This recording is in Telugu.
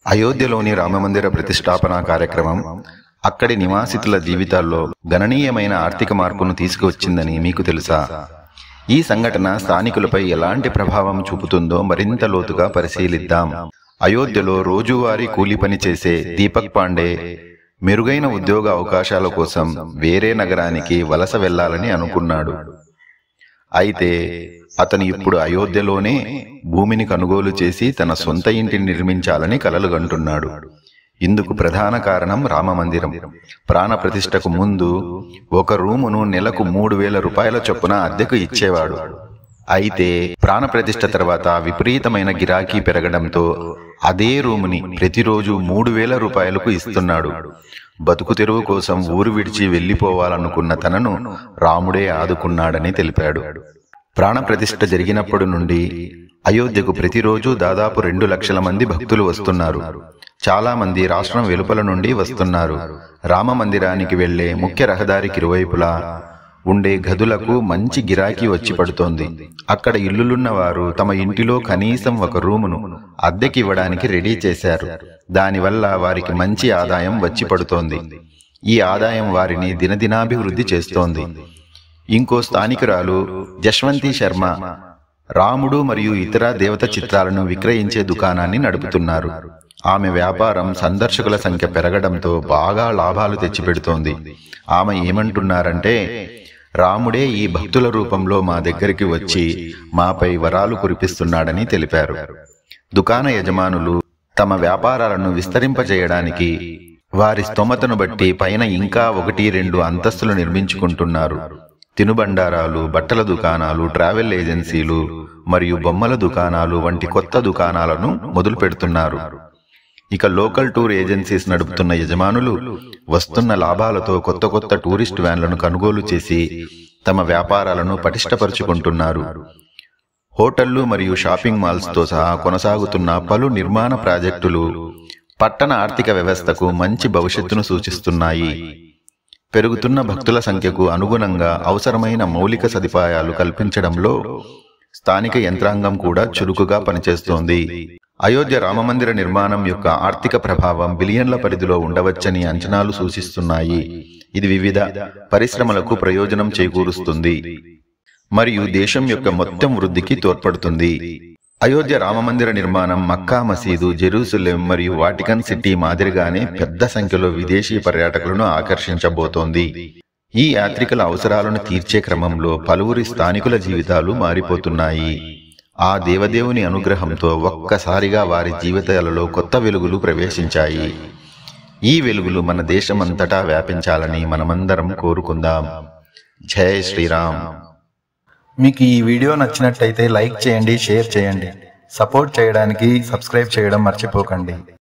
అయోధ్యలోని రామమందిర ప్రతిష్టాపన కార్యక్రమం అక్కడి నివాసితుల జీవితాల్లో గణనీయమైన ఆర్థిక మార్పును తీసుకువచ్చిందని మీకు తెలుసా? ఈ సంఘటన స్థానికులపై ఎలాంటి ప్రభావం చూపుతుందో మరింత లోతుగా పరిశీలిద్దాం. అయోధ్యలో రోజువారీ కూలి పని చేసే దీపక్ పాండే మెరుగైన ఉద్యోగ అవకాశాల కోసం వేరే నగరానికి వలస వెళ్లాలని అనుకున్నాడు. అయితే అతను ఇప్పుడు అయోధ్యలోనే భూమిని కొనుగోలు చేసి తన సొంత ఇంటిని నిర్మించాలని కలలుగంటున్నాడు. ఇందుకు ప్రధాన కారణం రామమందిరం. ప్రాణ ప్రతిష్టకు ముందు ఒక రూమును నెలకు 3,000 రూపాయల చొప్పున అద్దెకు ఇచ్చేవాడు. అయితే ప్రాణ ప్రతిష్ఠ తర్వాత విపరీతమైన గిరాకీ పెరగడంతో అదే రూముని ప్రతిరోజు 3,000 రూపాయలకు ఇస్తున్నాడు. బతుకు తెరువు కోసం ఊరు విడిచి వెళ్లిపోవాలనుకున్న తనను రాముడే ఆదుకున్నాడని తెలిపాడు. ప్రాణ ప్రతిష్ఠ జరిగినప్పటి నుండి అయోధ్యకు ప్రతిరోజు దాదాపు 2 లక్షల మంది భక్తులు వస్తున్నారు. చాలా మంది రాష్ట్రం వెలుపల నుండి వస్తున్నారు. రామ మందిరానికి వెళ్లే ముఖ్య రహదారికి ఇరువైపులా ఉండే గదులకు మంచి గిరాకీ వచ్చి పడుతోంది. అక్కడ ఇల్లులున్న వారు తమ ఇంటిలో కనీసం ఒక రూమును అద్దెకి ఇవ్వడానికి రెడీ చేశారు. దానివల్ల వారికి మంచి ఆదాయం వచ్చి పడుతోంది. ఈ ఆదాయం వారిని దినదినాభివృద్ధి చేస్తోంది. ఇంకో స్థానికురాలు జశ్వంతి శర్మ రాముడు మరియు ఇతర దేవత చిత్రాలను విక్రయించే దుకాణాన్ని నడుపుతున్నారు. ఆమె వ్యాపారం సందర్శకుల సంఖ్య పెరగడంతో బాగా లాభాలు తెచ్చిపెడుతోంది. ఆమె ఏమంటున్నారంటే, రాముడే ఈ భక్తుల రూపంలో మా దగ్గరికి వచ్చి మాపై వరాలు కురిపిస్తున్నాడని తెలిపారు. దుకాణ యజమానులు తమ వ్యాపారాలను విస్తరింపజేయడానికి వారి స్తోమతను బట్టి పైన ఇంకా 1-2 అంతస్తులు నిర్మించుకుంటున్నారు. తినుబండారాలు, బట్టల దుకాణాలు, ట్రావెల్ ఏజెన్సీలు మరియు బొమ్మల దుకాణాలు వంటి కొత్త దుకాణాలను మొదలు పెడుతున్నారు. ఇక లోకల్ టూర్ ఏజెన్సీస్ నడుపుతున్న యజమానులు వస్తున్న లాభాలతో కొత్త కొత్త టూరిస్ట్ వ్యాన్లను కొనుగోలు చేసి తమ వ్యాపారాలను పటిష్టపరుచుకుంటున్నారు. హోటళ్లు మరియు షాపింగ్ మాల్స్తో సహా కొనసాగుతున్న పలు నిర్మాణ ప్రాజెక్టులు పట్టణ ఆర్థిక వ్యవస్థకు మంచి భవిష్యత్తును సూచిస్తున్నాయి. పెరుగుతున్న భక్తుల సంఖ్యకు అనుగుణంగా అవసరమైన మౌలిక సదుపాయాలు కల్పించడంలో స్థానిక యంత్రాంగం కూడా చురుకుగా పనిచేస్తోంది. అయోధ్య రామమందిర నిర్మాణం యొక్క ఆర్థిక ప్రభావం బిలియన్ల పరిధిలో ఉండవచ్చని అంచనాలు సూచిస్తున్నాయి. ఇది వివిధ పరిశ్రమలకు ప్రయోజనం చేకూరుస్తుంది మరియు దేశం యొక్క మొత్తం వృద్ధికి తోడ్పడుతుంది. అయోధ్య రామమందిర నిర్మాణం మక్కా మసీదు, జెరూసలేం మరియు వాటికన్ సిటీ మాదిరిగానే పెద్ద సంఖ్యలో విదేశీ పర్యాటకులను ఆకర్షించబోతోంది. ఈ యాత్రికుల అవసరాలను తీర్చే క్రమంలో పలువురి స్థానికుల జీవితాలు మారిపోతున్నాయి. ఆ దేవదేవుని అనుగ్రహంతో ఒక్కసారిగా వారి జీవితాలలో కొత్త వెలుగులు ప్రవేశించాయి. ఈ వెలుగులు మన దేశమంతటా వ్యాపించాలని మనమందరం కోరుకుందాం. జై శ్రీరామ్. మీకు ఈ వీడియో నచ్చినట్లయితే లైక్ చేయండి, షేర్ చేయండి. సపోర్ట్ చేయడానికి సబ్స్క్రైబ్ చేయడం మర్చిపోకండి.